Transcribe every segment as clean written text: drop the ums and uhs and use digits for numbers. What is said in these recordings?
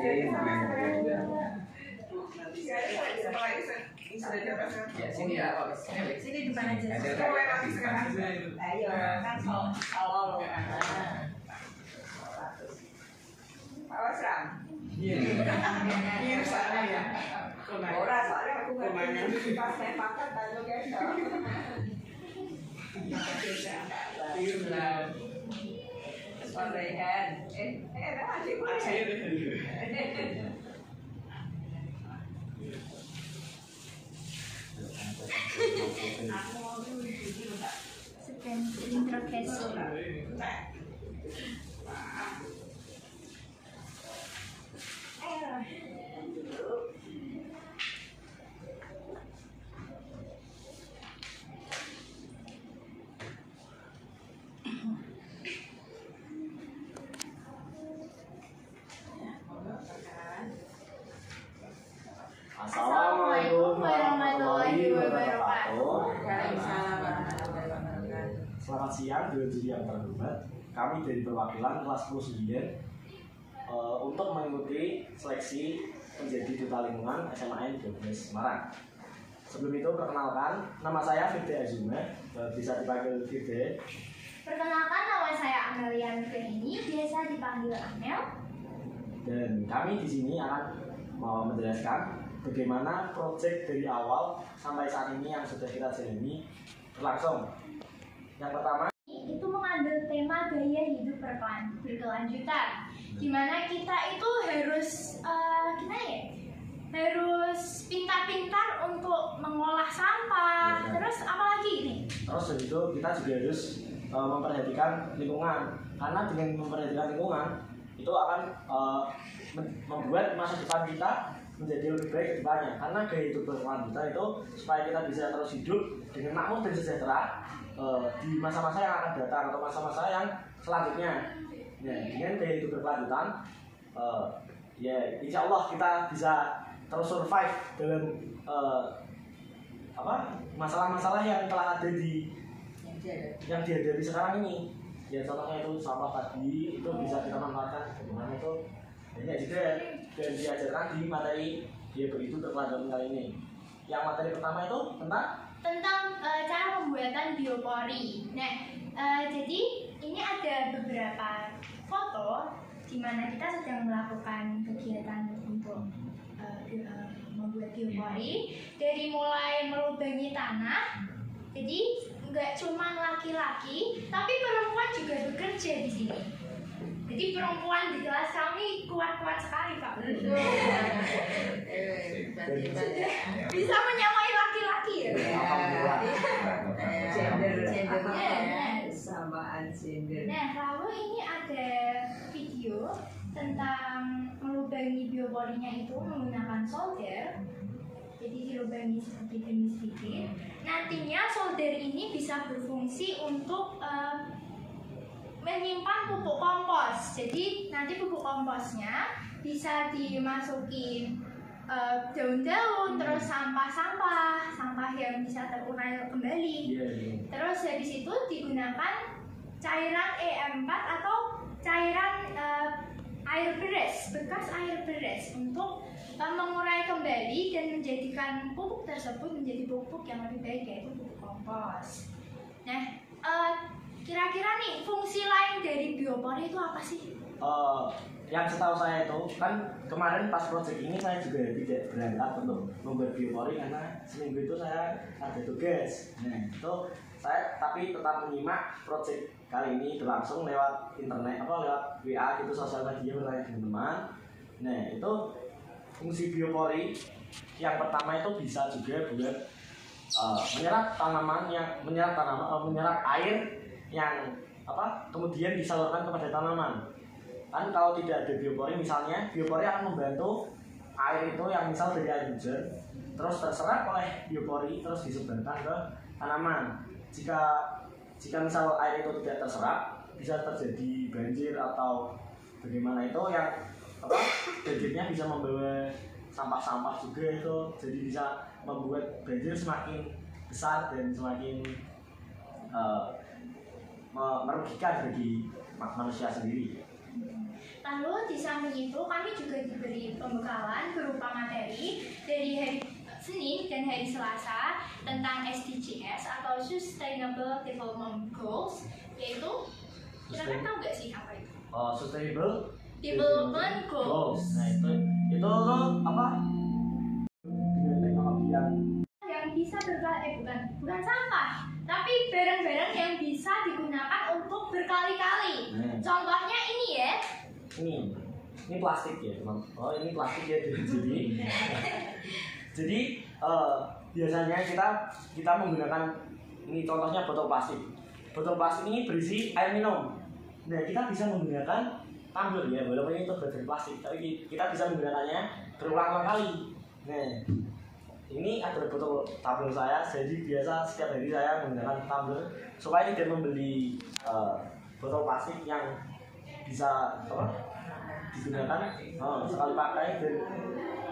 Sini ya, sini depan aja. Ayo, kan kalau awas Ram. Iya, sana ya. Ora soalnya aku ngerti pas saya pangkat tanya guys. Sorehan. Sedang introgesi. Assalamualaikum warahmatullahi wabarakatuh. Selamat siang, Diri yang terhormat. Kami dari perwakilan kelas 10 untuk mengikuti seleksi menjadi duta lingkungan SMA 12 Semarang. Sebelum itu perkenalkan, nama saya Firde Azuma, bisa dipanggil Firde. Perkenalkan, nama saya Amelia Nureni, biasa dipanggil Amel. Dan kami di sini akan menjelaskan bagaimana proyek dari awal sampai saat ini yang sudah kita jalani berlangsung. Yang pertama itu mengambil tema gaya hidup berkelanjutan, dimana kita itu harus harus pintar-pintar untuk mengolah sampah. Terus apalagi ini? Terus dari itu kita juga harus memperhatikan lingkungan, karena dengan memperhatikan lingkungan itu akan membuat masa depan kita menjadi lebih baik ke depannya. Karena gaya hidup berkelanjutan itu supaya kita bisa terus hidup dengan makmur dan sejahtera di masa-masa yang akan datang atau masa-masa yang selanjutnya. Nah, dengan gaya hidup berkelanjutan, ya insya Allah kita bisa terus survive dalam masalah-masalah yang telah ada yang dihadapi sekarang ini. Ya contohnya itu sampah tadi itu bisa kita manfaatkan bagaimana itu banyak juga dan diajarkan di materi dia begitu berkelanjutan kali ini. Yang materi pertama itu tentang cara pembuatan biopori. Nah, jadi ini ada beberapa foto di mana kita sedang melakukan kegiatan untuk membuat biopori, dari mulai melubangi tanah. Jadi nggak cuma laki-laki, tapi perempuan juga bekerja di sini. Jadi perempuan di kelas kami kuat-kuat sekali, Pak. Bisa menyamai laki-laki ya. Gendernya samaan gender. Nah, lalu ini ada video tentang melubangi bioporinya itu menggunakan solder. Jadi dilubangi sedikit demi sedikit. Nantinya solder ini bisa berfungsi untuk menyimpan pupuk kompos. Jadi nanti pupuk komposnya bisa dimasukin daun-daun, terus sampah yang bisa terurai kembali. Terus habis itu digunakan cairan E4 atau cairan air beras, bekas air beras untuk mengurai kembali dan menjadikan pupuk tersebut menjadi pupuk yang lebih baik, yaitu pupuk kompos. Nah, kira-kira nih fungsi lain dari biopori itu apa sih? Yang setahu saya itu kan kemarin pas proyek ini saya juga tidak berangkat untuk membuat biopori karena seminggu itu saya ada tugas. Nah itu saya tapi tetap menyimak proyek kali ini berlangsung lewat internet lewat WA gitu, sosial media, bertanya dengan teman. Nah itu fungsi biopori yang pertama itu bisa juga buat menyerap air yang kemudian disalurkan kepada tanaman. Kan kalau tidak ada biopori, misalnya biopori akan membantu air itu yang misal dari air hujan terus terserap oleh biopori terus disebarkan ke tanaman. Jika misal air itu tidak terserap, bisa terjadi banjir atau bagaimana itu yang banjirnya bisa membawa sampah-sampah juga itu, jadi bisa membuat banjir semakin besar dan semakin merugikan bagi manusia sendiri. Lalu di samping itu kami juga diberi pembekalan berupa materi dari hari Senin dan hari Selasa tentang SDGs atau Sustainable Development Goals, yaitu kita kan tahu nggak sih apa itu? Sustainable Development Goals. Nah itu apa? Dengan teknologi yang bisa bukan sampah, tapi barang-barang yang bisa digunakan untuk berkali-kali. Contohnya ini ya. Ini plastik ya, teman. Oh, ini plastik ya, jadi biasanya kita menggunakan ini contohnya botol plastik. Botol plastik ini berisi air minum. Nah, kita bisa menggunakan tumbler ya, walaupun itu dari plastik, tapi kita bisa menggunakannya berulang-ulang kali. Nah, ini adalah botol tumbler saya, jadi biasa setiap hari saya menggunakan tumbler supaya tidak membeli botol plastik yang bisa digunakan sekali pakai, dan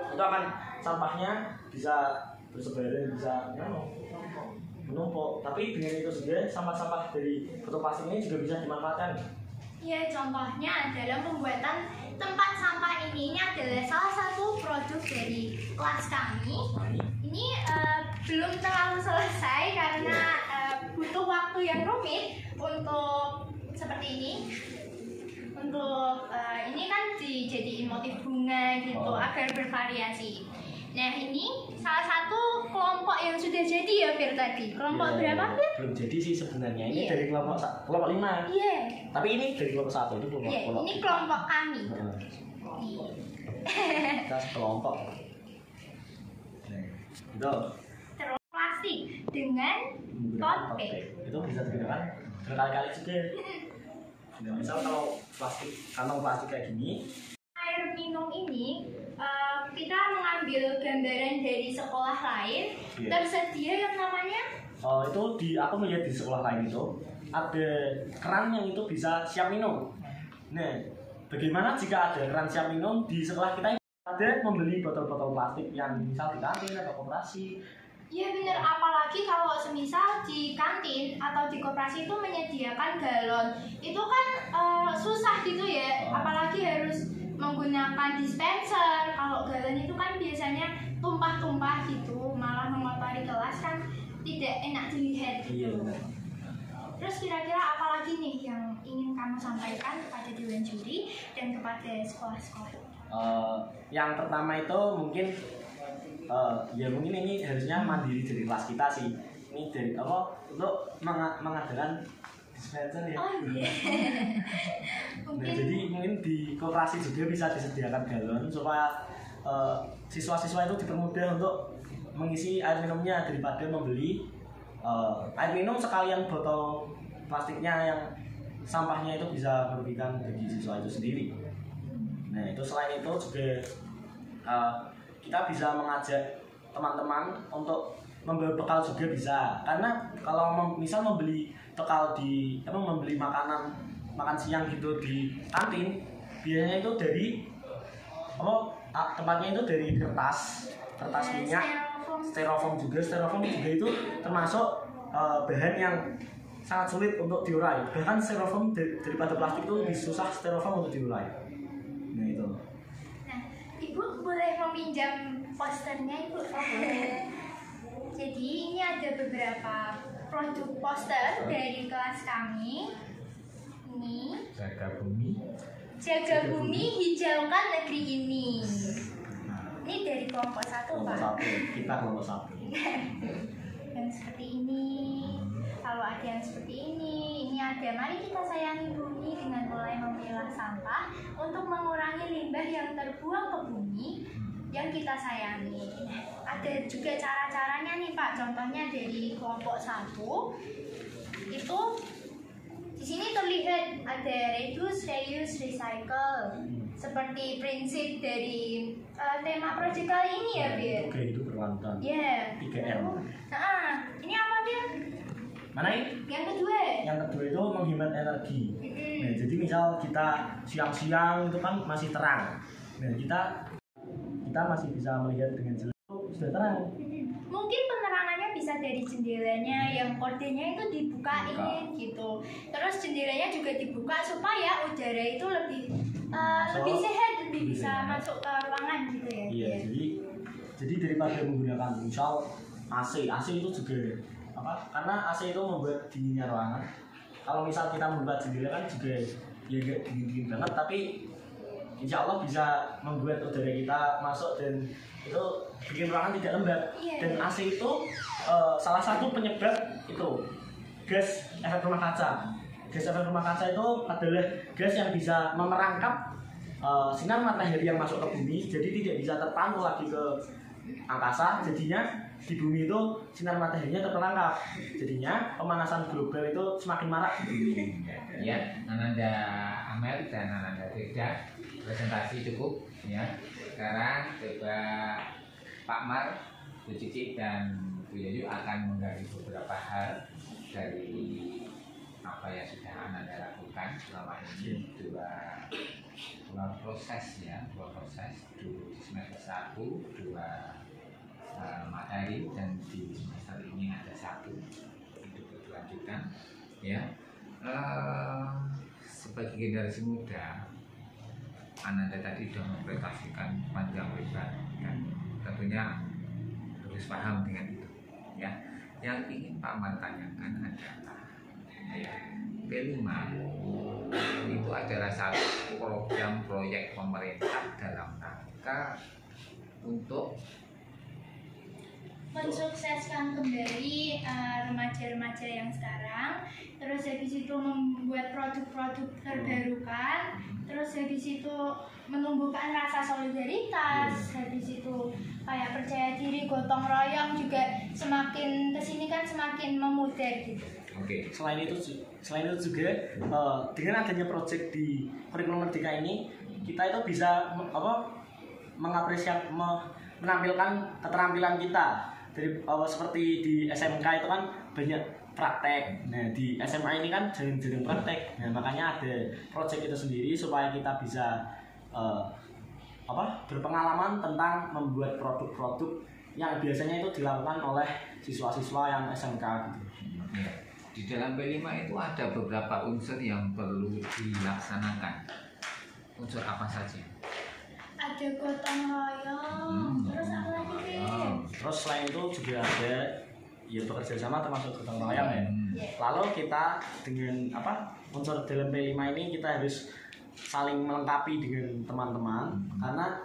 itu akan sampahnya bisa bersebaran, bisa menumpuk. Tapi dengan itu juga sampah-sampah dari botol plastik ini juga bisa dimanfaatkan. Ya, contohnya dalam pembuatan tempat sampah ini adalah salah satu produk dari kelas kami. Ini belum terlalu selesai karena butuh waktu yang rumit untuk seperti ini. Untuk ini kan dijadiin motif bunga gitu agar bervariasi. Nah, ini salah satu kelompok yang sudah jadi ya, Fir, tadi. Kelompok berapa, Fir? Belum jadi sih sebenarnya. Ini dari kelompok 5. Iya. Tapi ini dari kelompok 1 itu kelompok. Ini kelompok kami. Kita sekelompok. Itu. Terus plastik dengan tote bag. Itu bisa digunakan berkali-kali juga. Nah, misal kalau kantong plastik kayak gini, air minum ini kita mengambil gambaran dari sekolah lain. Tersedia yang namanya aku melihat di sekolah lain itu ada keran yang itu bisa siap minum. Nah, bagaimana jika ada keran siap minum di sekolah kita? Ada membeli botol-botol plastik yang misal di kantin atau koperasi. Iya benar, apalagi kalau semisal di kantin atau di koperasi itu menyediakan galon, itu kan susah gitu ya, apalagi harus menggunakan dispenser. Kalau galon itu kan biasanya tumpah-tumpah gitu, malah mengotori kelas kan tidak enak dilihat gitu. Terus kira-kira apa lagi nih yang ingin kamu sampaikan kepada dewan juri dan kepada sekolah-sekolah? Yang pertama itu mungkin mungkin ini harusnya mandiri dari kelas kita sih. Ini dari untuk mengadakan dispenser ya. Oh iya. Nah, jadi mungkin di koperasi juga bisa disediakan galon supaya siswa-siswa itu dipermudah untuk mengisi air minumnya daripada membeli air minum sekalian botol plastiknya yang sampahnya itu bisa merugikan bagi siswa itu sendiri. Nah, itu selain itu juga kita bisa mengajak teman-teman untuk membawa bekal juga bisa, karena kalau misal membeli bekal membeli makan siang gitu di kantin, biasanya itu dari tempatnya itu dari kertas minyak, styrofoam juga itu termasuk bahan yang sangat sulit untuk diurai. Bahkan styrofoam daripada plastik itu lebih susah styrofoam untuk diurai. Nah itu. Ibu boleh meminjam posternya, Ibu? Jadi ini ada beberapa produk poster dari kelas kami. Ini Jaga bumi, hijaukan negeri ini. Ini dari kelompok 1, Pak. Kita kelompok 1. Yang seperti ini. Kalau ada yang seperti ini ada mari kita sayangi bumi dengan mulai memilah sampah untuk mengurangi limbah yang terbuang ke bumi yang kita sayangi. Ada juga cara-caranya nih, Pak. Contohnya dari kelompok 1 itu di sini terlihat ada reduce, reuse, recycle. Seperti prinsip dari tema proyek kali ini ya, Bir. Oke, itu berlanjutan. Iya. 3M. Ini apa, Bir? Mana ini? Yang kedua. Yang kedua itu menghemat energi. Nah, jadi misal kita siang-siang itu kan masih terang. Nah, kita masih bisa melihat dengan jelas sudah terang. Mungkin penerangannya bisa dari jendelanya yang kodenya itu dibukain gitu. Terus jendelanya juga dibuka supaya udara itu lebih lebih sehat, lebih bisa sehat. masuk ke ruangan gitu ya. Iya, jadi daripada menggunakan misal AC itu juga apa? Karena AC itu membuat dinginnya ruangan. Kalau misal kita membuat jendela kan juga ya gak dingin banget, tapi insya Allah bisa membuat udara kita masuk dan itu bikin ruangan tidak lembab. Dan AC itu salah satu penyebab itu gas efek rumah kaca. Gas efek rumah kaca itu adalah gas yang bisa memerangkap sinar matahari yang masuk ke bumi, jadi tidak bisa terpantul lagi ke angkasa. Jadinya di bumi itu sinar mataharinya terperangkap, jadinya pemanasan global itu semakin marak. Ya, Ananda Amel dan Ananda Firda, presentasi cukup ya. Sekarang coba Pak Mar, Bu Cici dan Bu Yayu akan menggali beberapa hal dari apa yang sudah Ananda lakukan selama ini. Dua proses ya, dua proses dulu di semester 1, 2 materi, dan di semester ini ada 1 untuk berkelanjutan ya. Sebagai generasi muda, Ananda tadi sudah mempresentasikan panjang lebar dan tentunya harus paham dengan itu ya. Yang ingin Pak Man tanyakan adalah ya, P5 itu adalah satu program proyek pemerintah dalam rangka untuk mensukseskan kembali remaja-remaja yang sekarang, terus habis itu membuat produk-produk terbarukan, terus habis itu menumbuhkan rasa solidaritas, habis itu kayak percaya diri, gotong royong juga semakin kesini kan semakin memudar gitu. Oke. Selain itu juga dengan adanya proyek di kurikulum Merdeka ini, kita itu bisa mengapresiasi, menampilkan keterampilan kita. Dari seperti di SMK itu kan banyak praktek. Nah, di SMA ini kan jarang-jarang praktek. Nah, makanya ada proyek itu sendiri supaya kita bisa berpengalaman tentang membuat produk-produk yang biasanya itu dilakukan oleh siswa-siswa yang SMK gitu. Ya. Di dalam P5 itu ada beberapa unsur yang perlu dilaksanakan. Unsur apa saja? Ada gotong royong, terus apa lagi sih? Terus selain itu juga ada ya bekerja sama termasuk gotong royong ya. Lalu kita dengan unsur dalam P5 ini kita harus saling melengkapi dengan teman-teman karena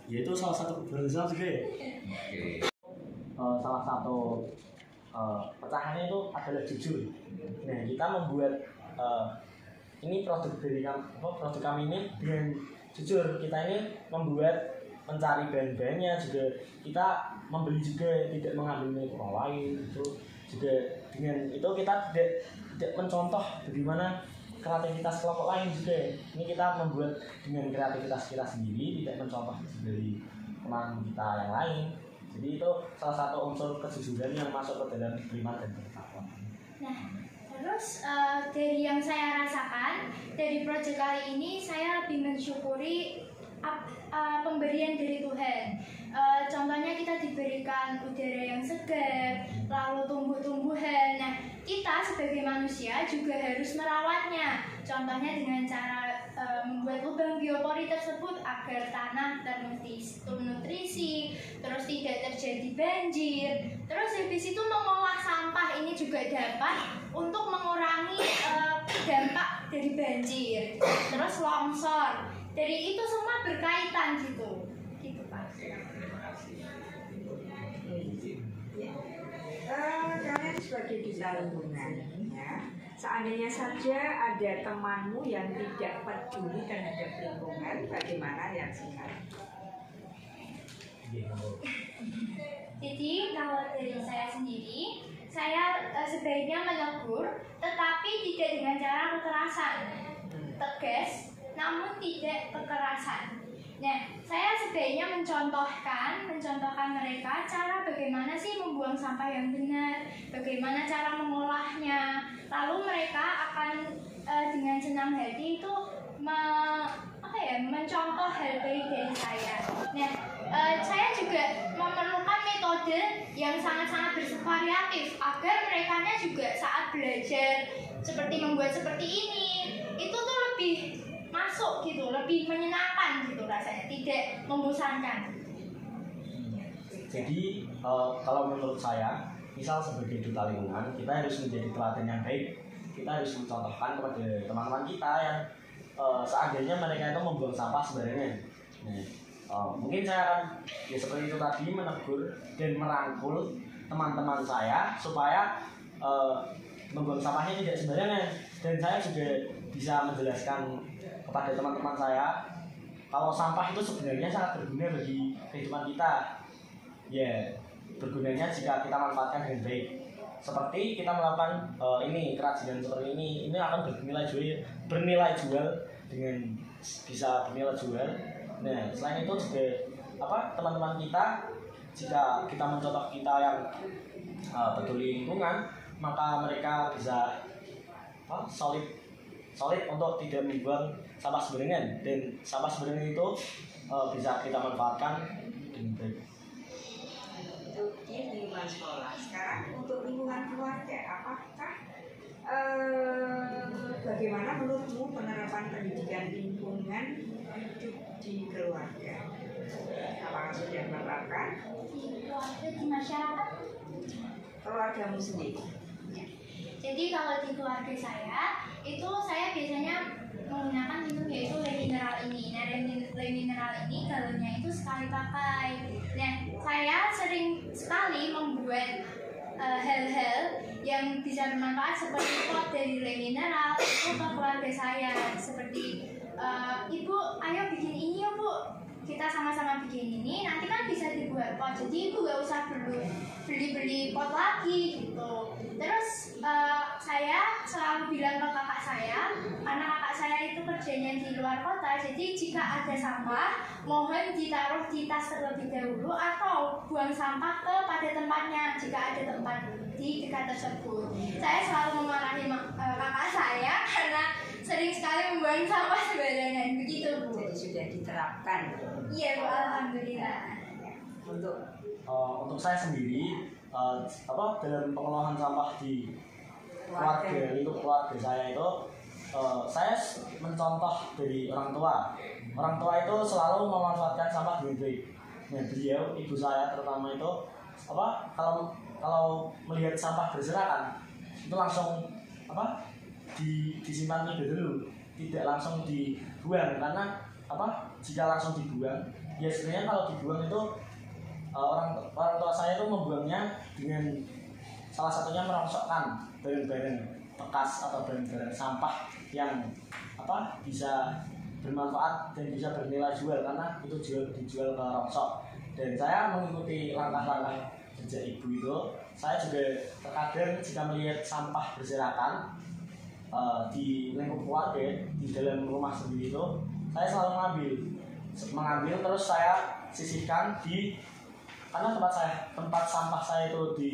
ya itu salah satu bekerja juga ya. Salah satu pecahannya itu adalah jujur. Nah, kita membuat ini produk kami ini dengan jujur. Kita ini mencari bahan-bahannya juga, kita membeli juga, tidak mengambil milik orang lain. Itu juga dengan itu kita tidak mencontoh bagaimana kreativitas kelompok lain juga. Ini kita membuat dengan kreativitas kita sendiri, tidak mencontoh dari teman kita yang lain. Jadi itu salah satu unsur kejujuran yang masuk ke dalam iman dan ketakwaan. Nah, terus dari yang saya rasakan dari proyek kali ini, saya lebih mensyukuri pemberian dari Tuhan. Contohnya kita diberikan udara yang segar, lalu tumbuh-tumbuhan. Nah, kita sebagai manusia juga harus merawatnya. Contohnya dengan cara membuat lubang biopori tersebut agar tanah ternutrisi, terus tidak terjadi banjir. Terus habis itu mengolah sampah ini juga dapat untuk mengurangi dampak dari banjir. Terus longsor. Dari itu semua berkaitan gitu Pak. Terima kasih. Kalian sebagai duta lingkungan ya, seandainya saja ada temanmu yang tidak peduli terhadap lingkungan, bagaimana reaksi kalian? Jadi kalau dari saya sendiri, saya sebaiknya menegur, tetapi tidak dengan cara kekerasan, tegas, namun tidak kekerasan. Nah, saya sebaiknya mencontohkan mereka cara bagaimana sih membuang sampah yang benar, bagaimana cara mengolahnya. Lalu mereka akan dengan senang hati itu mencontoh hal baik dari saya. Nah, saya juga memerlukan metode yang sangat-sangat bervariatif agar mereka juga saat belajar seperti membuat seperti ini itu tuh lebih masuk gitu, lebih menyenangkan gitu rasanya, tidak membosankan. Jadi kalau menurut saya, misal sebagai duta lingkungan, kita harus menjadi teladan yang baik. Kita harus mencontohkan kepada teman-teman kita yang seandainya mereka itu membuang sampah sembarangan. Mungkin saya akan ya seperti itu tadi, menegur dan merangkul teman-teman saya supaya membuang sampahnya tidak sembarangan. Dan saya juga bisa menjelaskan kepada teman-teman saya kalau sampah itu sebenarnya sangat berguna bagi kehidupan kita. Ya, bergunanya jika kita manfaatkan dengan baik. Seperti kita melakukan kerajinan seperti ini akan bernilai jual dengan bisa bernilai jual. Nah, selain itu juga teman-teman kita, jika kita mencontoh kita yang peduli lingkungan, maka mereka bisa solid untuk tidak membuang sampah sembarangan, dan sampah sembarangan itu bisa kita manfaatkan dengan baik. Itu di lingkungan sekolah. Sekarang untuk lingkungan keluarga, apakah bagaimana menurutmu penerapan pendidikan lingkungan hidup di keluarga? Apakah sudah menerapkan? Di keluarga, di masyarakat? Keluargamu sendiri. Jadi kalau di keluarga saya, itu saya biasanya menggunakan minum yaitu le mineral ini. Nah, le mineral ini galonnya itu sekali pakai. Nah, saya sering sekali membuat hal-hal yang bisa bermanfaat seperti pot dari le mineral itu ke keluarga saya, seperti ibu, ayo bikin ini ya bu, kita sama-sama bikin ini, nanti kan bisa dibuat pot, jadi ibu gak usah beli pot lagi gitu. Terus saya selalu bilang ke kakak saya, karena kakak saya itu kerjanya di luar kota, jadi jika ada sampah mohon ditaruh di tas terlebih dahulu atau buang sampah pada tempatnya jika ada tempat di dekat tersebut. Saya selalu memarahi kakak saya karena sering sekali membuang sampah sembarangan, begitu bu. Jadi sudah diterapkan. Iya bu, alhamdulillah. Untuk saya sendiri, dalam pengelolaan sampah di keluarga saya itu, saya mencontoh dari orang tua. Orang tua itu selalu memanfaatkan sampah dengan baik. Nah, beliau, ibu saya terutama itu, kalau melihat sampah berserakan, itu langsung disimpan terlebih dahulu, tidak langsung dibuang. Karena jika langsung dibuang, ya sebenarnya kalau dibuang itu orang tua saya itu membuangnya dengan salah satunya merongsokkan barang-barang bekas atau barang-barang sampah yang bisa bermanfaat dan bisa bernilai jual, karena itu dijual ke rongsok. Dan saya mengikuti langkah-langkah sejak ibu itu. Saya juga terkadang jika melihat sampah berserakan di lingkup keluarga, di dalam rumah sendiri itu, saya selalu mengambil terus saya sisihkan karena tempat sampah saya itu di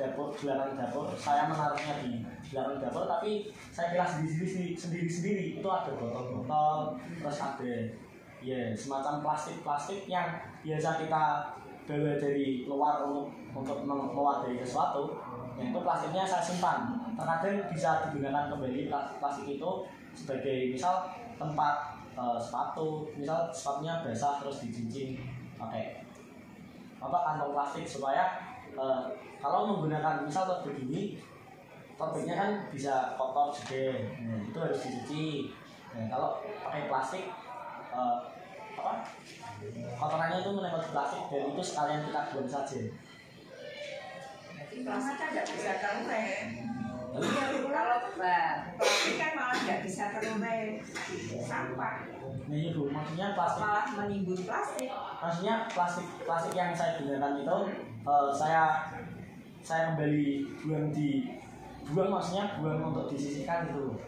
dapur, belakang dapur. Saya menaruhnya di belakang dapur, tapi saya pilah sendiri. Itu ada botol-botol, terus ada semacam plastik yang biasa kita bawa dari luar untuk mewadai sesuatu. Itu plastiknya saya simpan. Terkadang bisa digunakan kembali plastik itu sebagai misal tempat sepatu, misal sepatunya basah terus dijinjing pakai kantong plastik, supaya kalau menggunakan misal tote bag ini, tote bagnya kan bisa kotor juga, itu harus dicuci. Kalau pakai plastik, kotorannya itu menempel di plastik, dan itu sekalian kita buang saja. Plastik kan nggak bisa terurai. Kalau plastik kan malah nggak bisa terurai sampah. Nah itu maksudnya plastik malah menimbun plastik. Maksudnya plastik yang saya gunakan itu saya kembali buang untuk disisihkan gitu.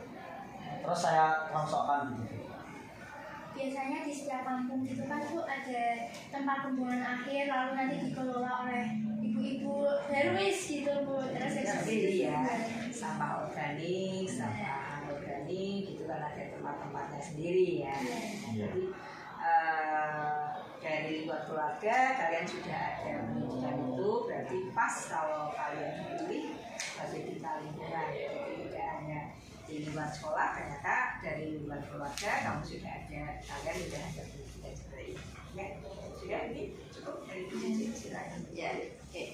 Terus saya rongsokkan gitu. Biasanya di setiap kampung gitu kan tuh ada tempat pembuangan akhir, lalu nanti dikelola oleh ibu-ibu darwis gitu bu. Terus sampah organik gitu kan, ada tempat-tempatnya sendiri ya. Jadi dari luar keluarga kalian sudah ada pendidikan itu, berarti pas kalau kalian dipilih sebagai duta lingkungan. Jadi tidak hanya di luar sekolah, ternyata dari luar keluarga kamu sudah ada, kalian sudah ada pendidikan seperti ini. Ya, sudah ini cukup dari Bu silakan. Ya, oke.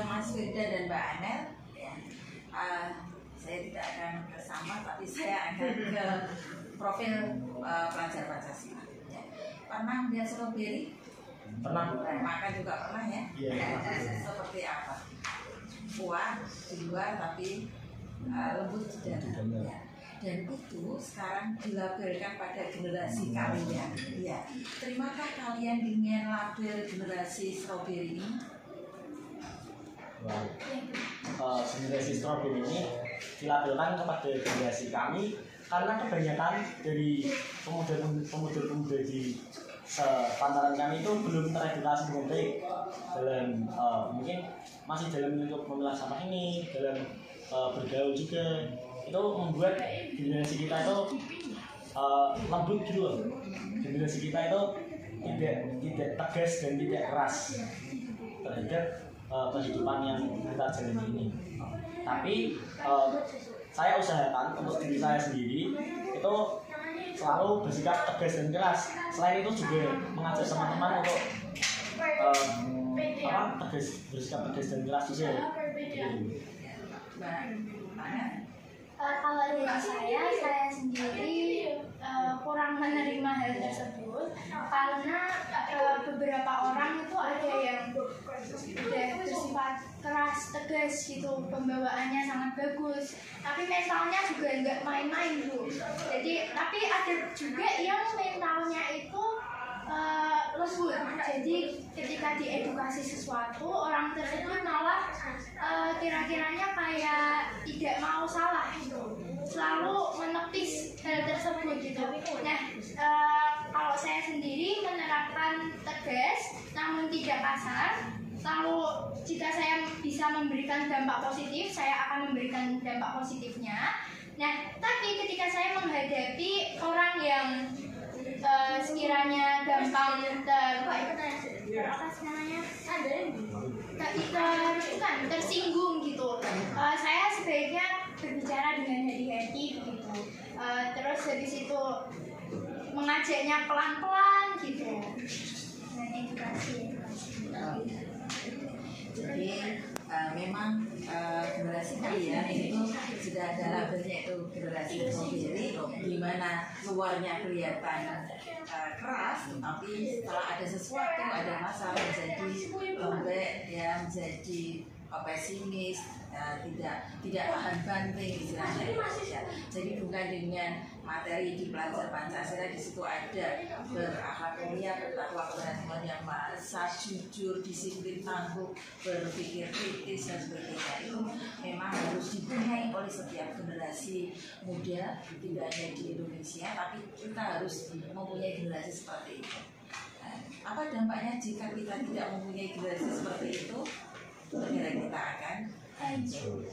Mas Firda dan Mbak Anel, ya, saya tidak akan bersama, tapi saya akan ke profil pelajar Pancasila. Ya. Pernah melihat strawberry? Pernah. Makan juga pernah ya? Iya. Seperti apa? Kuah di luar tapi lembut di dalam. Ya. Dan itu sekarang dilabelkan pada generasi kalian. Ya. Terimakah kalian dengan label generasi strawberry ini? Generasi strawberry ini dilabelkan kepada generasi kami karena kebanyakan dari pemuda-pemuda di sepantaran kami itu belum teredukasi dengan baik dalam mungkin masih dalam untuk memilah sampah ini, dalam bergaul juga, itu membuat generasi kita itu lembut gitu loh. Generasi kita itu tidak tegas dan tidak keras terhadap kehidupan yang kita jalani ini. Tapi saya usahakan untuk diri saya sendiri itu selalu bersikap tegas dan keras. Selain itu juga mengajak teman-teman untuk bersikap tegas dan keras juga. Kalau dari saya sendiri kurang menerima hal tersebut karena beberapa orang itu ada yang udah bersifat keras, tegas gitu, pembawaannya sangat bagus, tapi mentalnya juga nggak main-main Bu. Jadi tapi ada juga yang mentalnya itu lembut. Jadi ketika diedukasi sesuatu, orang tersebut malah kira-kiranya kayak tidak mau salah gitu, selalu menepis hal tersebut gitu. Nah, kalau saya sendiri menerapkan tegas namun tidak kasar. Lalu jika saya bisa memberikan dampak positif, saya akan memberikan dampak positifnya. Nah, tapi ketika saya menghadapi orang yang sekiranya gampang tersinggung gitu, saya sebaiknya berbicara dengan hati-hati gitu. Terus habis itu mengajaknya pelan-pelan gitu. Dan edukasi. Jadi memang generasi kalian itu sudah ada labelnya, itu generasi strawberry, di mana luarnya kelihatan keras, tapi setelah ada sesuatu, ada masalah menjadi lembek, ya, menjadi pesimis, tidak tahan banting istilahnya. Ya. Jadi bukan dengan materi di pelajar Pancasila, di situ ada berakhlak mulia, bertakwa kepada Tuhan Yang Maha Esa, jujur, disiplin, tangguh, berpikir kritis dan sebagainya. Itu memang harus dipunyai oleh setiap generasi muda, tidak hanya di Indonesia, tapi kita harus mempunyai generasi seperti itu. Apa dampaknya jika kita tidak mempunyai generasi seperti itu? Negara kita akan hancur.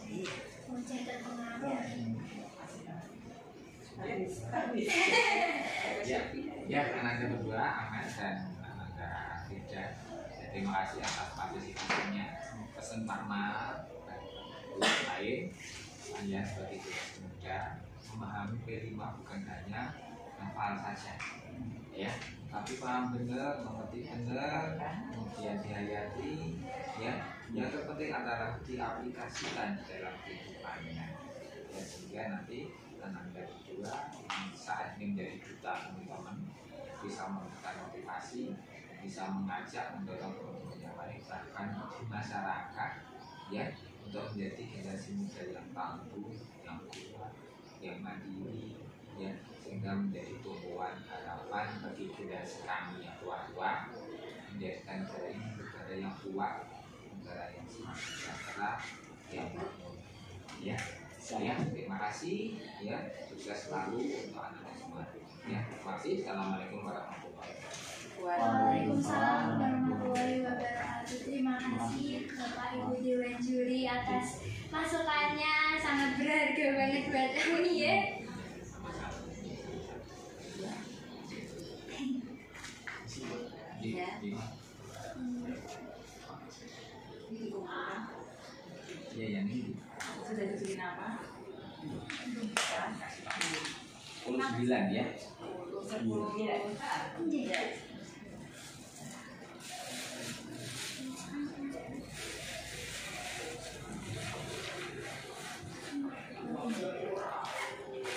Ya, anak berdua, Ahmad dan anak Firda. Terima kasih atas partisipasinya. Pesan Pak Mar dan lain, hanya sebagai generasi muda memahami P5 bukan hanya hafal saja, ya, tapi paham benar, mengerti benar, kemudian dihayati, ya. Yang terpenting adalah diaplikasikan di dalam kehidupannya, ya, sehingga nanti anak berdua saat ini menjadi duta teman-teman, bisa memberikan motivasi, bisa mengajak, mendorong teman-teman yang lain, bahkan di masyarakat, ya, untuk menjadi generasi muda yang tangguh, yang kuat, yang mandiri, ya, sehingga menjadi tumpuan harapan bagi generasi kami yang tua-tua, menjadikan negara ini negara yang kuat, negara yang sejahtera, yang makmur. Ya, saya terima kasih, ya, sukses selalu untuk anak-anak semua. Ya, terima kasih. Assalamualaikum warahmatullahi wabarakatuh. Waalaikumsalam warahmatullahi wabarakatuh. Terima kasih Bapak Ibu Dewan Juri atas masukannya, sangat berharga banget buat kami ya. dikumpulkan. Ya, yang ini. Sudah dibikin apa? 9 ya.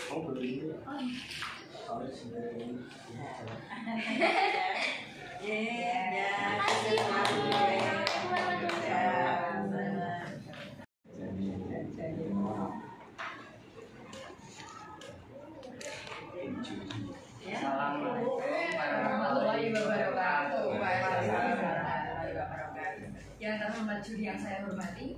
Oh, begini. Kalau sebenarnya Assalamualaikum warahmatullahi wabarakatuh. Yang terhormat juri yang saya hormati,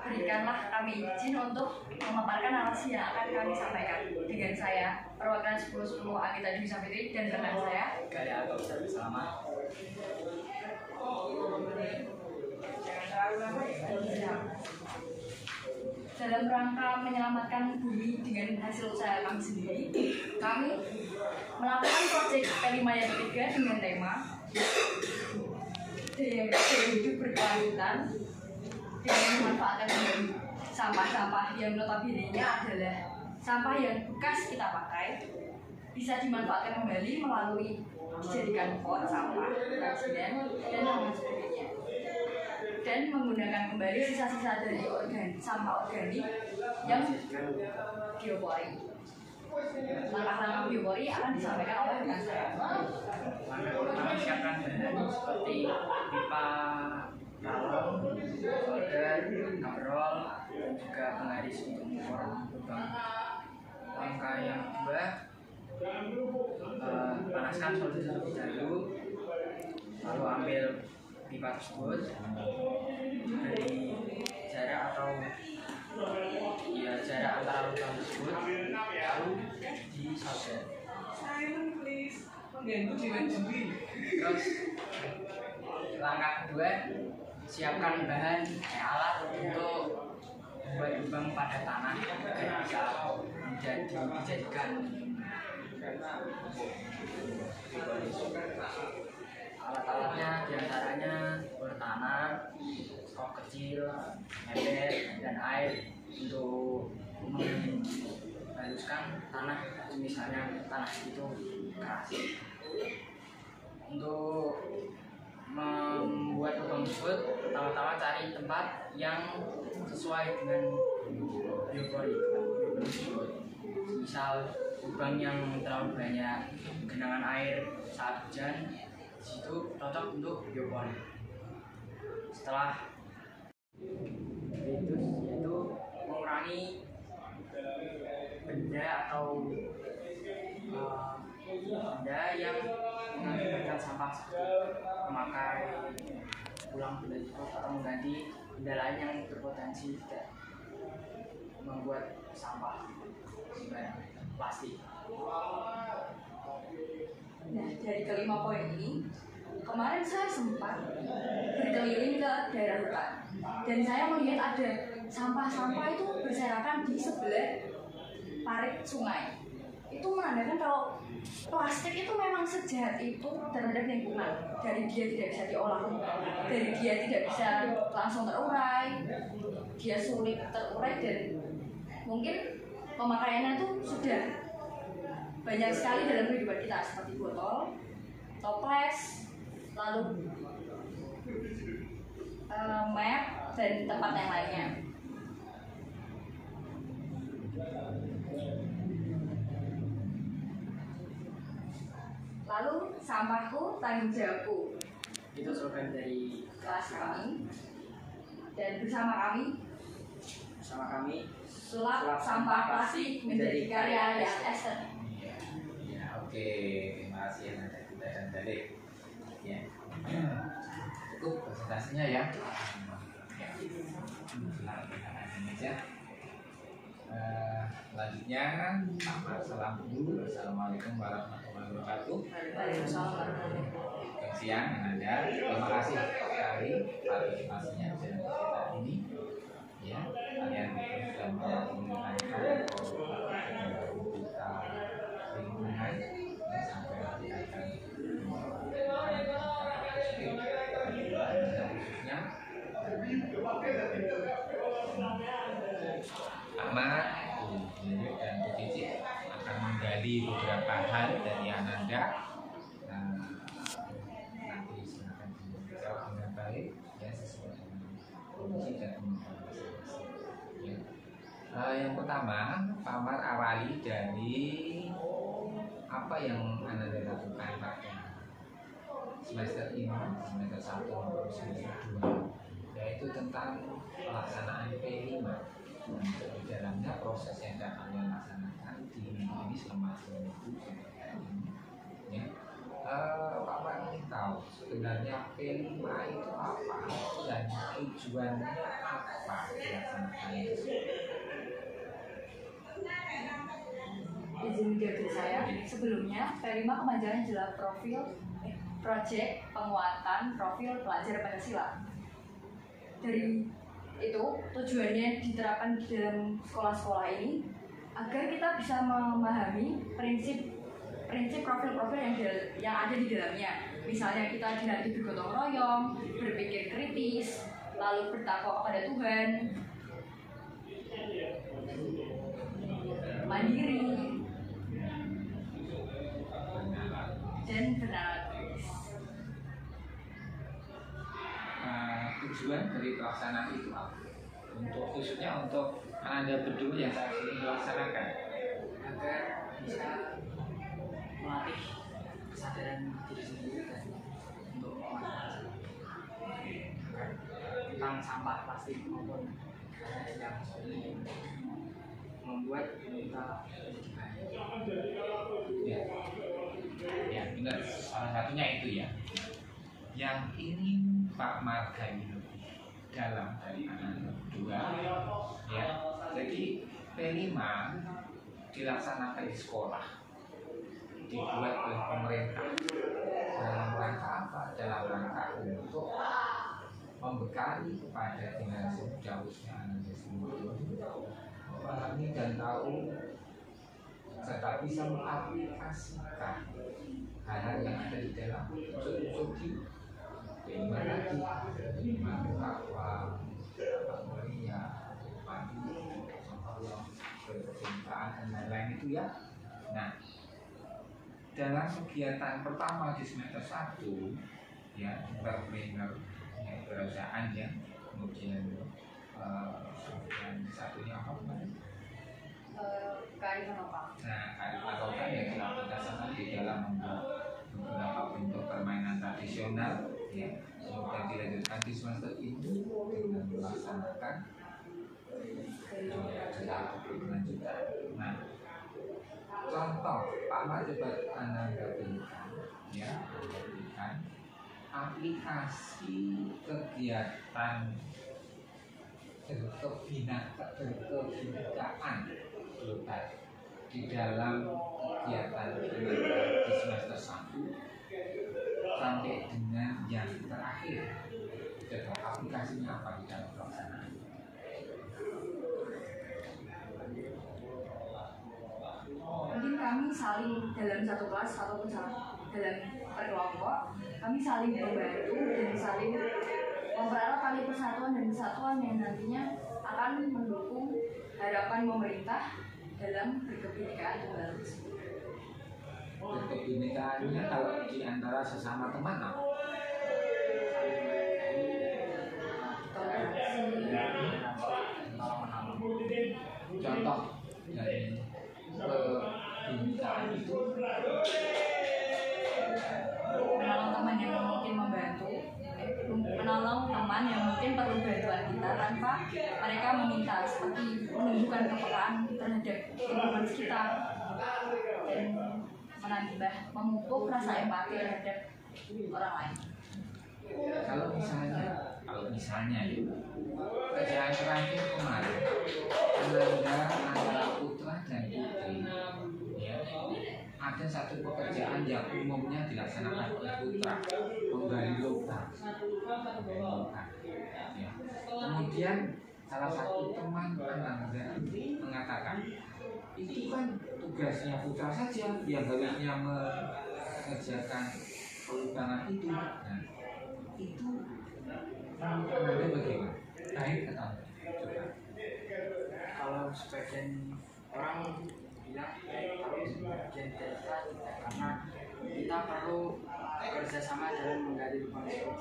berikanlah kami izin untuk memaparkan narasi yang akan kami sampaikan. Dengan saya, perwakilan 1010 Agita Dwi Sapitri dan rekan saya, Gaya atau Selamat. dalam rangka menyelamatkan bumi dengan hasil usaha kami sendiri, kami melakukan proyek P5 yang ketiga dengan tema Daya hidup berkelanjutan dengan memanfaatkan kembali sampah-sampah yang notabene-nya adalah sampah yang bekas kita pakai bisa dimanfaatkan kembali melalui dijadikan pot sampah, kerajinan, dan lain sebagainya, dan menggunakan kembali sisa-sisa dari sampah organik yang biopori. Langkah-langkah biopori akan disampaikan oleh rekan saya. Langkah siapkan bahan seperti pipa, galon, solder, kabrol, dan juga penggaris untuk mengukur lubang. Langkah yang kedua, panaskan solder terlebih dahulu, lalu ambil pipa tersebut dari jarak atau jarak antara lubang tersebut, lalu disolder. Terus langkah kedua, siapkan bahan alat untuk membuat lubang pada tanah agar bisa dijadikan alat-alatnya, diantaranya bor tanah, skop kecil, ember, dan air untuk menghaluskan tanah, misalnya tanah itu keras. Untuk membuat lubang tersebut, pertama-tama cari tempat yang sesuai dengan biopori tersebut. Misal lubang yang terlalu banyak genangan air saat hujan, situ cocok untuk biopori. Setelah itu yaitu mengurangi benda atau benda yang mengakibatkan sampah seperti memakai ulang benda itu atau mengganti benda lain yang berpotensi tidak membuat sampah seperti plastik. Nah, dari kelima poin ini, kemarin saya sempat berkeliling ke daerah hutan dan saya melihat ada sampah-sampah itu berserakan di sebelah parit sungai. Itu menandakan kalau plastik itu memang sejahat itu terhadap lingkungan. Dari dia tidak bisa diolah, dari dia tidak bisa langsung terurai, dia sulit terurai, dan mungkin pemakaiannya itu sudah banyak sekali dalam kehidupan kita, seperti botol, toples, lalu map, dan tempat yang lainnya. Lalu sampahku tanggung jawabku, Itu slogan dari kelas kami, dan bersama kami sulap sampah plastik menjadi karya yang estetik. Ya, oke, terima kasih Nanda Gita dan Dalik. Ya, cukup presentasinya ya. Silakan kita meja. Selanjutnya, salam dulu. Assalamualaikum warahmatullahi wabarakatuh. Selamat siang Nanda. Terima kasih sekali partisipasinya di kita ini. Ya, kalian sudah menggunakan kita lingkungan sampai nanti akan khususnya Ahmad Yang pertama, Pak Amar awali dari apa yang Anda lakukan pada semester ini, semester 1 maupun semester 2, yaitu tentang pelaksanaan P5. Di dalamnya proses yang akan Anda laksanakan di minggu ini selama seminggu ya. Pak Amar ingin tahu sebenarnya P5 itu apa dan tujuannya apa dilaksanakan itu. Izin menjawab dari saya. Sebelumnya, P5 kepanjangannya adalah Project Penguatan Profil Pelajar Pancasila. Dari itu, tujuannya diterapkan di dalam sekolah-sekolah ini agar kita bisa memahami prinsip profil-profil yang ada di dalamnya. Misalnya kita dilatih bergotong royong, berpikir kritis, lalu bertakwa kepada Tuhan, mandiri, dan bernalar. Tujuan dari pelaksanaan itu apa? Khususnya untuk Anda berdua yang saat ini melaksanakan, agar bisa melatih kesadaran diri sendiri dan untuk memastikan tentang sampah plastik maupun yang membuat kita menjadi baik. Ya, benar. Salah satunya itu ya. Yang ingin Pak Margai lebih dalam dari Anda berdua, ya. Jadi P5 dilaksanakan di sekolah, dibuat oleh pemerintah dalam rangka apa? Dalam rangka untuk membekali kepada generasi muda khususnya anak semua memahami dan tahu serta bisa mengaplikasikan hal-hal yang ada di dalam unsur-unsur di P5 tadi, takwa, mulia, mandiri, berkecintaan dan lain-lain itu ya. Nah, dalam kegiatan pertama di semester 1 ya, entrepreneur ya, perusahaan ya, kemudian satunya apa kemarin? Kearifan lokal. Nah, kearifan lokal yang diaplikasikan di dalam membuat beberapa bentuk permainan tradisional ya, kemudian dilanjutkan di semester ini dengan melaksanakan lanjutan. Nah, contoh Pak Amar coba Anda berikan ya, berikan aplikasi kegiatan berkebinekaan global di dalam kegiatan di semester 1 sampai dengan yang terakhir. Coba aplikasinya apa di dalam pelaksanaan? Mungkin kami saling dalam satu kelas ataupun dalam berkelompok, kami saling membantu dan saling mempererat tali persatuan dan kesatuan yang nantinya akan mendukung harapan pemerintah dalam berkebinekaan tunggal tersebut. Berkebinekaannya kalau di antara sesama teman apa? Contoh dari kebinekaan itu menolong teman yang mungkin membantu, menolong teman yang mungkin perlu bantuan kita tanpa mereka meminta, seperti menunjukkan kepekaan terhadap lingkungan sekitar dan menambah memupuk rasa empati terhadap orang lain. kalau misalnya ya, kerjaan terakhir kemarin Anda antara putra dan putri ya, ada satu pekerjaan yang umumnya dilaksanakan oleh putra, menggali lubang ya. Kemudian salah satu teman Anda mengatakan itu kan tugasnya putra saja yang harusnya mengerjakan pelubangan itu. Nah, itu Anda bagaimana? Baik atau coba? Kalau sebagian orang bilang kalau sebagian kita tidak, karena kita perlu bekerja sama dalam menggali lubang tersebut.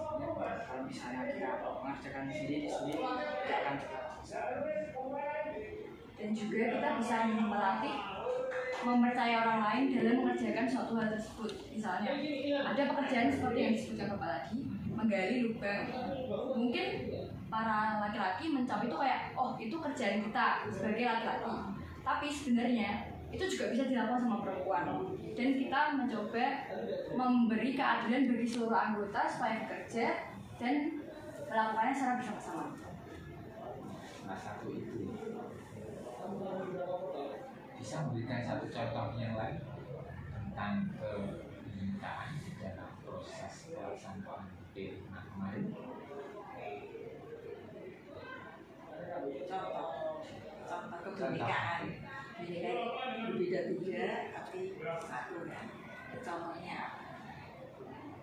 Kalau misalnya kita mengerjakan sendiri tidak akan cepat. dan juga kita bisa melatih mempercayai orang lain dalam mengerjakan suatu hal tersebut. Misalnya ada pekerjaan seperti yang disebutkan Bapak tadi, menggali lubang. Mungkin para laki-laki mencap itu kayak, oh itu kerjaan kita sebagai laki-laki, tapi sebenarnya itu juga bisa dilakukan sama perempuan. Dan kita mencoba memberi keadilan bagi seluruh anggota supaya bekerja dan melakukannya secara bersama-sama. Salah satu itu bisa memberikan satu contoh yang lain tentang kebinekaan di dalam proses pelaksanaan firman kemarin. Contoh kebinekaan. Binekaan berbeda-beda tapi satu kan. Contohnya apa?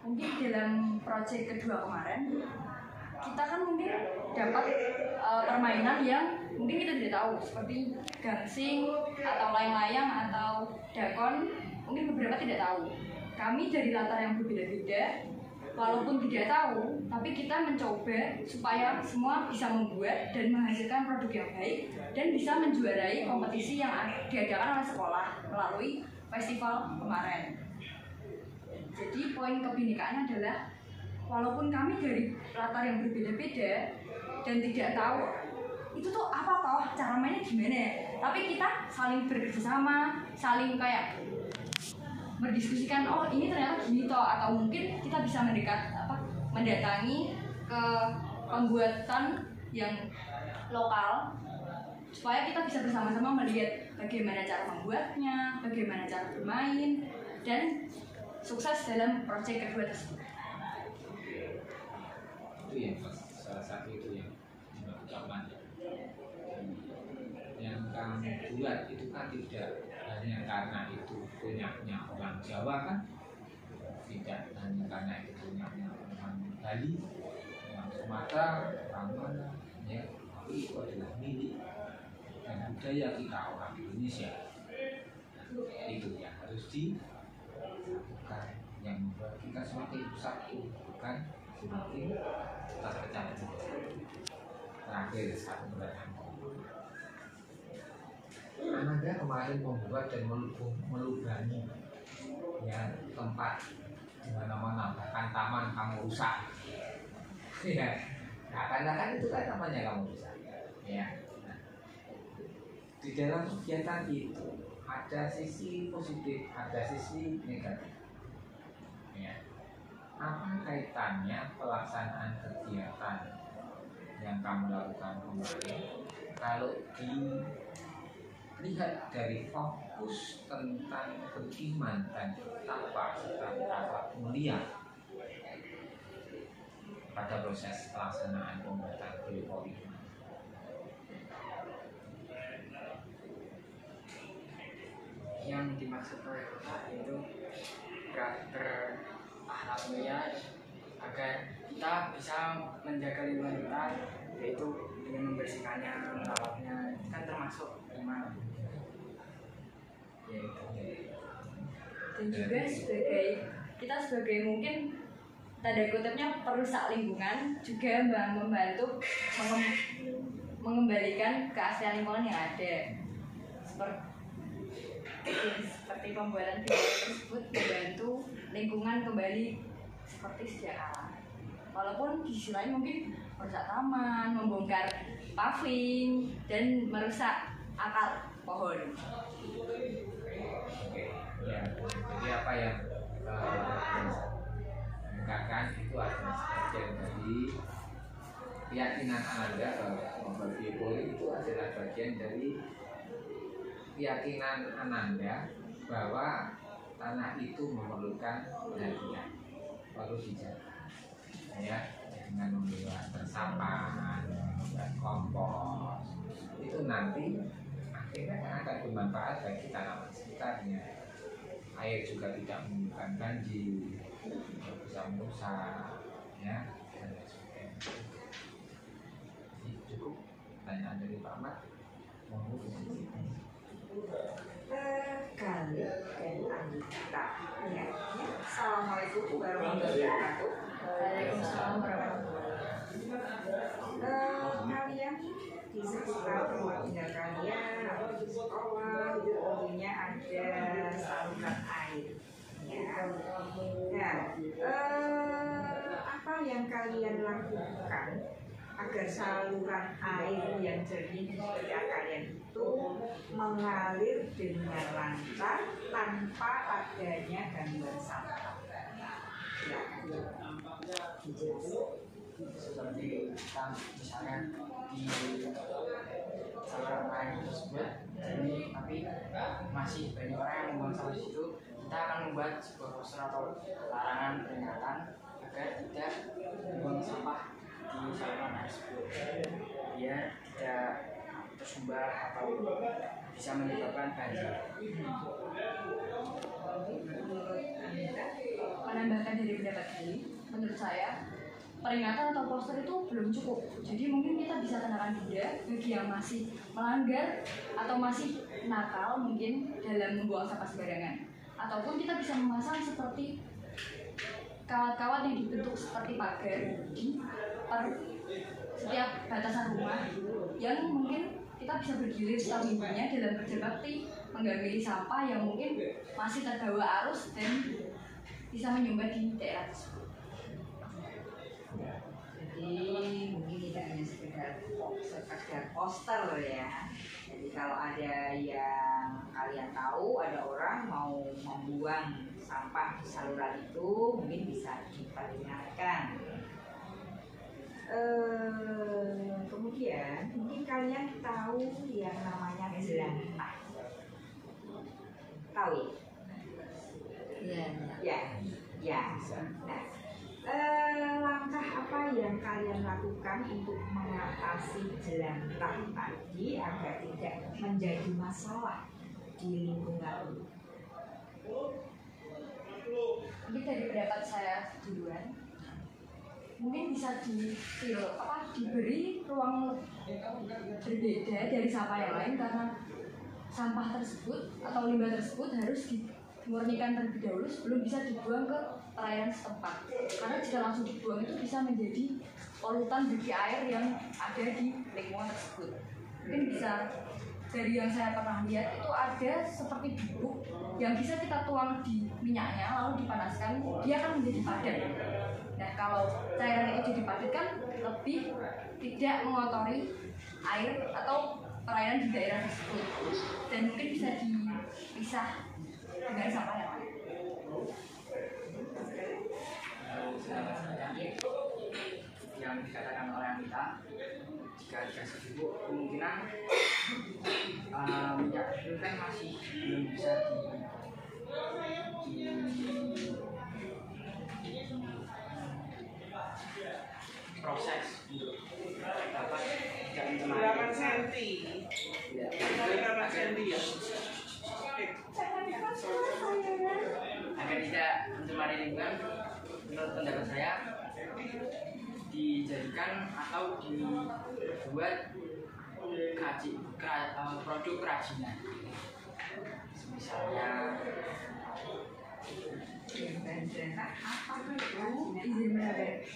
Mungkin dalam proyek kedua kemarin kita kan mungkin dapat permainan yang mungkin kita tidak tahu, seperti gangsing atau layang-layang atau dakon. Mungkin beberapa tidak tahu. Kami dari latar yang berbeda-beda, walaupun tidak tahu, tapi kita mencoba supaya semua bisa membuat dan menghasilkan produk yang baik dan bisa menjuarai kompetisi yang diadakan oleh sekolah melalui festival kemarin. Jadi poin kebinekaan adalah walaupun kami dari latar yang berbeda-beda dan tidak tahu itu tuh apa toh cara mainnya gimana, tapi kita saling bekerja sama, saling kayak berdiskusikan, oh ini ternyata gini toh, atau mungkin kita bisa mendatangi ke pembuatan yang lokal supaya kita bisa bersama-sama melihat bagaimana cara membuatnya, bagaimana cara bermain, dan sukses dalam proyek kedua tersebut. Itu yang salah satu itu yang ucapan yang kamu buat itu kan tidak hanya karena itu punyanya orang Jawa kan, tidak hanya karena itu punyanya orang Bali, orang Sumatera, orang mana ya, tapi itu adalah milik dan budaya kita orang Indonesia. Itu yang harus disatukan, yang membuat kita semakin satu, bukan semakin terpecah. Terakhir satu pertanyaan. Anda kemarin membuat dan melubangi ya tempat di mana-mana, bahkan taman kamu rusak. Ya, akan-akan itu kan namanya kamu rusak. Ya. Nah, di dalam kegiatan itu ada sisi positif, ada sisi negatif. Ya. Apa kaitannya pelaksanaan kegiatan yang kamu lakukan kemarin kalau dilihat dari fokus tentang beriman dan bertakwa serta bertakwa mulia pada proses pelaksanaan pembuatan biopolik? Yang dimaksud oleh Bapak itu berakhlak mulia agar kita bisa menjaga lingkungan kita, yaitu dengan membersihkannya, merawatnya, kan termasuk iman. Dan juga kita sebagai mungkin tanda kutipnya perusak lingkungan juga membantu mengembalikan keaslian lingkungan yang ada, seperti pembuatan video tersebut membantu lingkungan kembali seperti sedia kala. Walaupun di sisi lain mungkin merusak taman, membongkar paving, dan merusak akar pohon. Ya, jadi apa yang mengungkapkan itu adalah sebagian dari keyakinan Anda bahwa biopolik itu adalah bagian dari keyakinan Ananda bahwa tanah itu memerlukan perhatian, perlu dijaga, ya, dengan membuat persampahan, membuat kompos, itu nanti akhirnya akan bermanfaat bagi tanaman sekitarnya. Air juga tidak menimbulkan banjir, tidak bisa merusak, ya, dan lain sebagainya. Cukup pertanyaan dari Pak Ahmad. Mohon Kali dan Anggita. Ya. Assalamualaikum warahmatullahi wabarakatuh. Waalaikumsalam warahmatullahi wabarakatuh. Kalian di sekitar rumah tinggal kalian sekolah itu umumnya ada saluran air. Ya. Nah, apa yang kalian lakukan agar saluran air yang jernih di sekitar kalian itu mengalir dengan lancar tanpa adanya gangguan sampah? Ya. Seperti kita misalnya di saluran air tersebut, tapi masih banyak orang yang membuang sampah di situ, kita akan membuat sebuah poster atau larangan peringatan agar tidak membuang sampah di saluran air tersebut, biar tidak tersumbat atau bisa menyebabkan banjir. Menambahkan dari pendapat ini, menurut saya peringatan atau poster itu belum cukup. Jadi mungkin kita bisa kenakan denda bagi yang masih melanggar atau masih nakal mungkin dalam membuang sampah sembarangan. Ataupun kita bisa memasang seperti kawat-kawat yang dibentuk seperti pagar di setiap batasan rumah yang mungkin kita bisa bergilir setiap minggunya dalam kerja bakti mengambil sampah yang mungkin masih terbawa arus dan bisa menyumbat di daerah tersebut. Jadi mungkin tidak hanya sekedar poster ya. Jadi kalau ada yang kalian tahu ada orang mau membuang sampah di saluran itu, mungkin bisa diperingatkan. Kemudian mungkin kalian tahu yang namanya jelantah. Tahu ya? Ya. Nah, langkah apa yang kalian lakukan untuk mengatasi jelantah tadi agar tidak menjadi masalah di lingkungan? Mungkin dari pendapat saya duluan, mungkin bisa diberi ruang berbeda dari sampah yang lain, karena sampah tersebut atau limbah tersebut harus dimurnikan terlebih dahulu sebelum bisa dibuang ke perairan setempat. Karena jika langsung dibuang itu bisa menjadi polutan bagi air yang ada di lingkungan tersebut. Mungkin bisa dari yang saya pernah lihat itu ada seperti bubuk yang bisa kita tuang di minyaknya lalu dipanaskan, dia akan menjadi padat. Nah, kalau cairan itu dipadatkan lebih tidak mengotori air atau perairan di daerah tersebut, dan mungkin bisa dipisah dengan sampah yang lain. Yang dikatakan oleh Anita, jika dikasih bubuk kemungkinan minyak itu kan masih belum bisa proses untuk dapat tidak mencemari. Berapa senti? Berapa senti ya? Agar tidak mencemari lingkungan, menurut pendapat saya dijadikan atau dibuat produk kerajinan, misalnya izin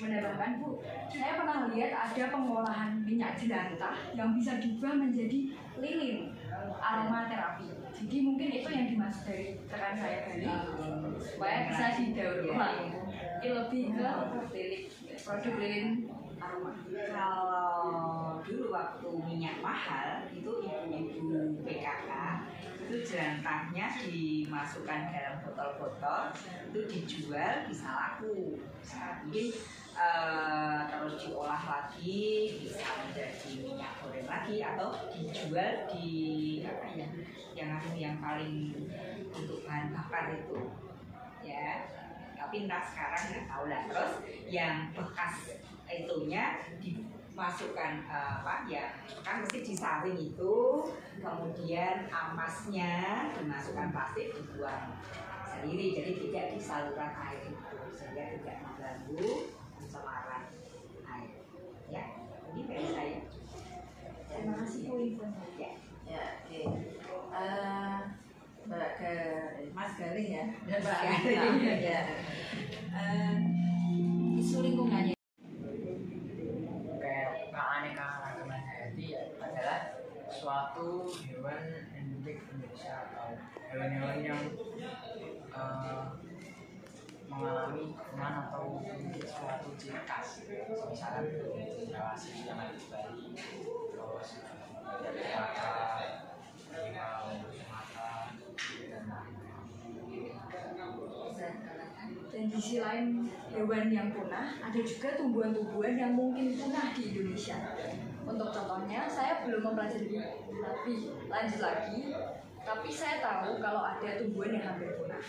menambahkan Bu, saya pernah lihat ada pengolahan minyak jelantah yang bisa diubah menjadi lilin aromaterapi. Jadi mungkin itu yang dimaksud dari rekan saya tadi, supaya bisa didaur ulang. Ini lebih ke lilin, produk lilin aroma. Kalau dulu waktu minyak mahal itu ibu-ibu PKK itu jelantahnya dimasukkan dalam botol-botol, itu dijual bisa laku, mungkin terus diolah lagi bisa menjadi minyak goreng lagi atau dijual di apa ya yang paling untuk bahan bakar itu ya. Tapi entah sekarang nggak tahu lah. Terus yang bekas itunya dimasukkan kan mesti disaring itu, kemudian amasnya dimasukkan plastik dibuang sendiri, jadi tidak di saluran air itu, sehingga tidak mengganggu pencemaran air. Ya, ini dari saya. Terima kasih Bu infonya. Ya, oke. Mbak ke Mas Galih ya, dan Mbak Galih. ya. Isu lingkungannya. Kayak keanekaragaman hayati adalah suatu hewan endemik Indonesia atau hewan-hewan yang mengalami kepungan atau memiliki suatu ciri khas, misalnya cendrawasih yang ada di Bali, terus Sumatera, harimau Sumatera, dan Dan di sisi lain hewan yang punah, ada juga tumbuhan-tumbuhan yang mungkin punah di Indonesia. Untuk contohnya, saya belum mempelajari lebih lanjut lagi, tapi saya tahu kalau ada tumbuhan yang hampir punah.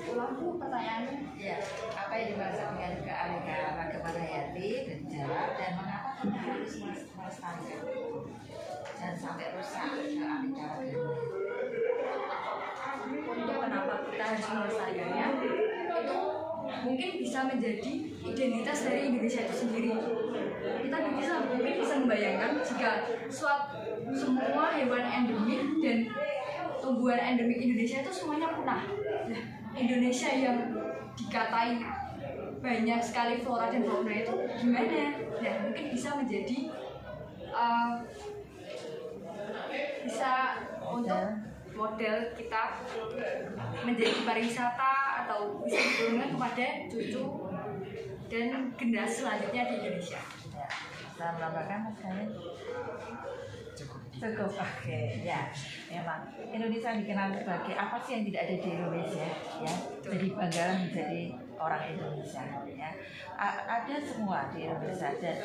Ulang pertanyaannya. Ya, apa yang dimaksud dengan keanekaragaman hayati dan jawab, dan mengapa kita harus melestarikan dan sampai rusak keanekaragaman? Untuk kenapa kita harus melestarikannya, itu mungkin bisa menjadi identitas dari Indonesia itu sendiri. Kita mungkin bisa membayangkan jika semua hewan endemik dan tumbuhan endemik Indonesia itu semuanya punah. Nah, Indonesia yang dikatai banyak sekali flora dan fauna itu gimana? Nah, mungkin bisa menjadi bisa untuk model kita menjadi pariwisata atau bisa diturunkan kepada cucu dan generasi selanjutnya di Indonesia. Saya menambahkan Mas Khalid. Cukup, oke. Ya, memang Indonesia dikenal sebagai apa sih yang tidak ada di Indonesia, ya. Jadi bangga menjadi orang Indonesia, ya. Ada semua di Indonesia. Dan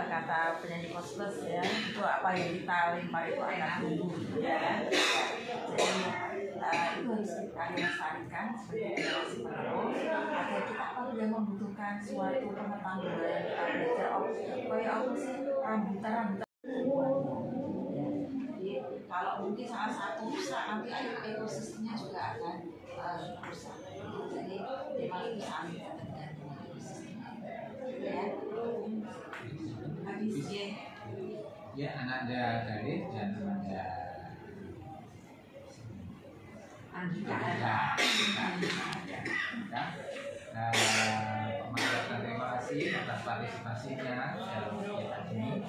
kata penyanyi Kosmas, ya, itu apa yang ditalimar itu anak tumbuh, ya. Jadi itu harus kita lestarikan sebagai generasi penerus agar kita apabila membutuhkan suatu pengetahuan, kita belajar kayak apa sih rambutan. Kalau mungkin salah satu rusak, nanti ekosistemnya juga akan rusak. Jadi memang itu saling tergantung dengan ekosistemnya. Ya, habis ya. Ya, Ananda Khalid dan Ananda Andika. Mengucapkan terima kasih atas partisipasinya dalam kegiatan ini.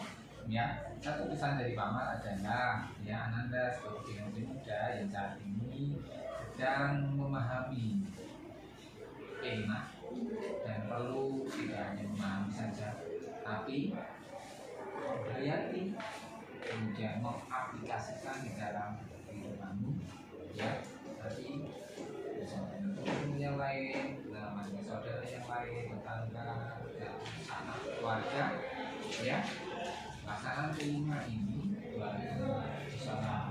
Ya, satu pesan dari Pak Mar adalah ya Ananda sebagai generasi muda yang saat ini sedang memahami enak dan perlu tidak hanya memahami saja, tapi berhayati, kemudian mengaplikasikan di dalam kehidupanmu, ya. Tadi bersama teman-teman yang lain, bersama saudara yang lain, tetangga, dan anak keluarga, ya. Pasangan kelima ini bukan bersama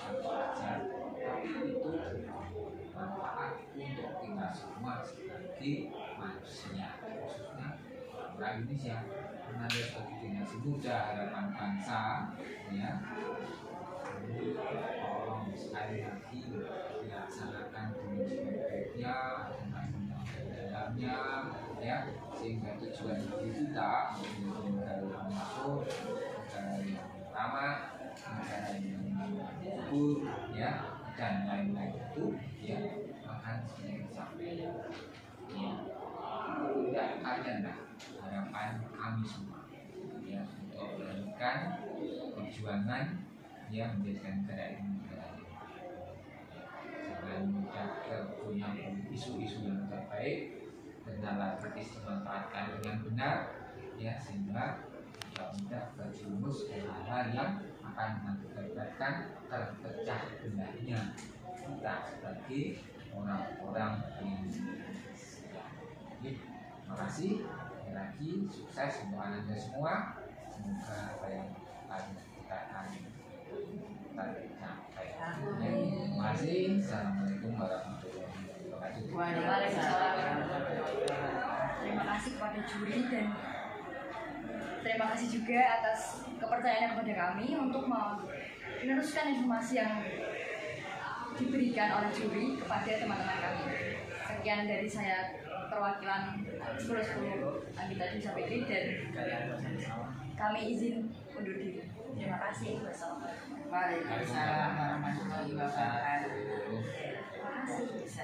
belajar, tapi itu bermanfaat untuk kita semua sebagai manusia, khususnya orang Indonesia. Karena dia sebagai generasi muda harapan bangsa, ya. Tolong sekali lagi dilaksanakan dengan sebaik-baiknya, dengan dalamnya, ya, sehingga tujuan kita menjadi negara yang masuk, negara yang pertama, negara yang subur, ya, dan lain-lain itu, ya, akan sampai. Ya, tidak kalian lah harapan kami semua, ya, untuk melanjutkan perjuangan yang menjadikan negara ini negara yang jangan mudah punya isu-isu yang terbaik, benar kritis dimanfaatkan dengan benar, ya, sehingga tidak mudah terjerumus ke hal-hal yang akan mengakibatkan terpecah belahnya kita sebagai orang-orang Indonesia. Terima kasih. Sekali lagi sukses untuk Anda semua. Semoga apa yang tadi kita akan tercapai. Terima kasih. Assalamualaikum warahmatullahi wabarakatuh. Waalaikumsalam. Terima kasih kepada juri dan terima kasih juga atas kepercayaan kepada kami untuk meneruskan informasi yang diberikan oleh juri kepada teman-teman kami. Sekian dari saya, perwakilan 10-10 Anggita Desa Fitri, dan kami izin undur diri. Terima kasih. Wassalamualaikum. Waalaikumsalam warahmatullahi wabarakatuh. Terima kasih. Terima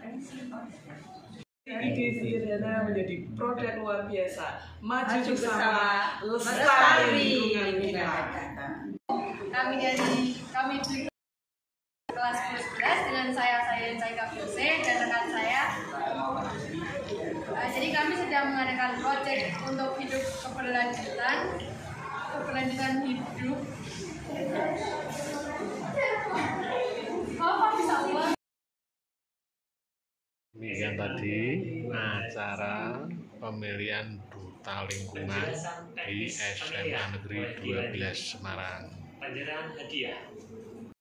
kasih Pak. ide Firdana menjadi produk luar biasa. Maju bersama, lestari Lestari lingkungan lingkungan kita. Kami di kelas 11 dengan saya Caika Fiose dan rekan saya. Jadi kami sedang mengadakan proyek untuk hidup keberlanjutan hidup. Kok bisa ulang? Demikian tadi acara pemilihan duta lingkungan di SMA Negeri 12 Semarang. Panjenengan hadiah